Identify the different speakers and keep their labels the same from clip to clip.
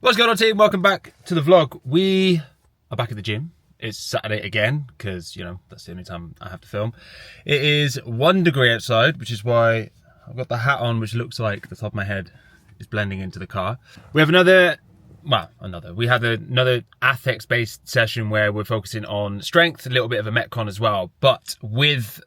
Speaker 1: What's going on, team? Welcome back to the vlog. We are back at the gym. It's Saturday again because, that's the only time I have to film. It is 1 degree outside, which is why I've got the hat on, which looks like the top of my head is blending into the car. We have another Athex-based session where we're focusing on strength, a little bit of a Metcon as well. But with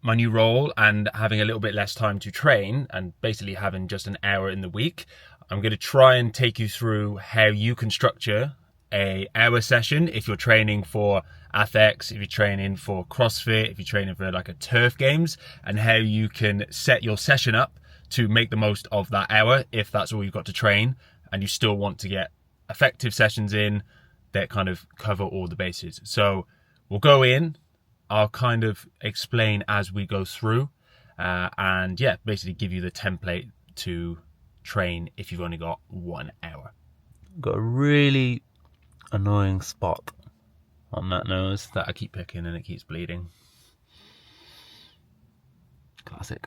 Speaker 1: my new role and having a little bit less time to train and basically having just an hour in the week, I'm going to try and take you through how you can structure a hour session if you're training for Athex, if you're training for CrossFit, if you're training for like a turf games, and how you can set your session up to make the most of that hour if that's all you've got to train and you still want to get effective sessions in that kind of cover all the bases. So we'll go in, I'll kind of explain as we go through and basically give you the template to train if you've only got 1 hour. Got a really annoying spot on that nose that I keep picking and it keeps bleeding. Classic.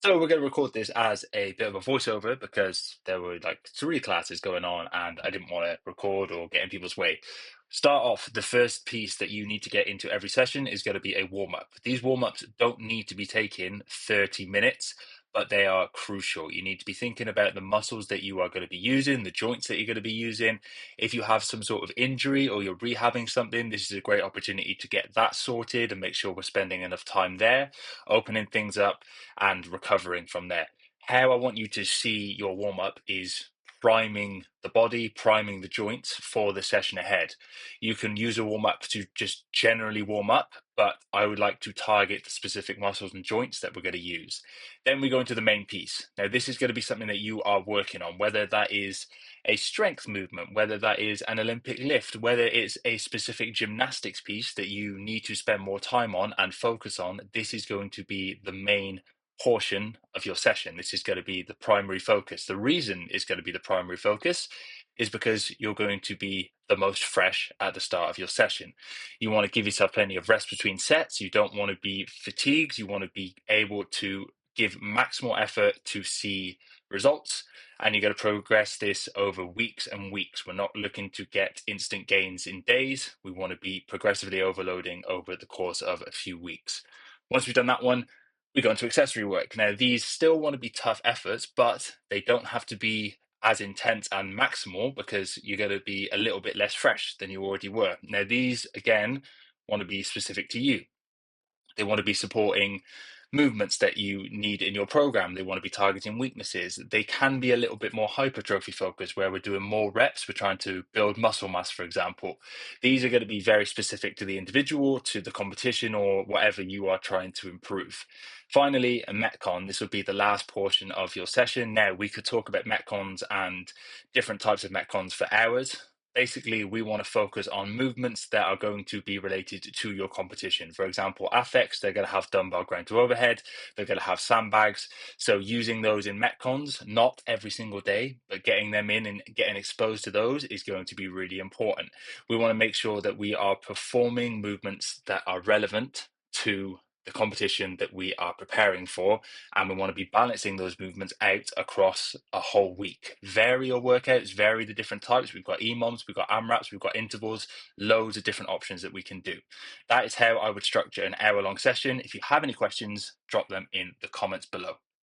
Speaker 2: So we're going to record this as a bit of a voiceover because there were like 3 classes going on and I didn't want to record or get in people's way. Start off, the first piece that you need to get into every session is going to be a warm-up. These warm-ups don't need to be taking 30 minutes, but they are crucial. You need to be thinking about the muscles that you are going to be using, the joints that you're going to be using. If you have some sort of injury or you're rehabbing something, this is a great opportunity to get that sorted and make sure we're spending enough time there, opening things up and recovering from there. How I want you to see your warm-up is priming the body, priming the joints for the session ahead. You can use a warm-up to just generally warm up, but I would like to target the specific muscles and joints that we're going to use. Then we go into the main piece. Now, this is going to be something that you are working on, whether that is a strength movement, whether that is an Olympic lift, whether it's a specific gymnastics piece that you need to spend more time on and focus on. This is going to be the main portion of your session. This is going to be the primary focus. The reason it's going to be the primary focus is because you're going to be the most fresh at the start of your session. You want to give yourself plenty of rest between sets. You don't want to be fatigued. You want to be able to give maximal effort to see results, and you're going to progress this over weeks and weeks. We're not looking to get instant gains in days. We want to be progressively overloading over the course of a few weeks. Once we've done that one, we go into accessory work. Now, these still want to be tough efforts, but they don't have to be as intense and maximal because you're going to be a little bit less fresh than you already were. Now, these, again, want to be specific to you. They want to be supporting movements that you need in your program. They want to be targeting weaknesses. They can be a little bit more hypertrophy focused where we're doing more reps. We're trying to build muscle mass, for example. These are going to be very specific to the individual, to the competition, or whatever you are trying to improve. Finally, a Metcon. This would be the last portion of your session. Now, we could talk about Metcons and different types of Metcons for hours. Basically, we want to focus on movements that are going to be related to your competition. For example, Athex, they're going to have dumbbell ground to overhead, they're going to have sandbags. So using those in Metcons, not every single day, but getting them in and getting exposed to those is going to be really important. We want to make sure that we are performing movements that are relevant to the competition that we are preparing for, and we want to be balancing those movements out across a whole week. Vary your workouts, vary the different types. We've got EMOMs, we've got AMRAPs, we've got intervals, loads of different options that we can do. That is how I would structure an hour-long session. If you have any questions, drop them in the comments below.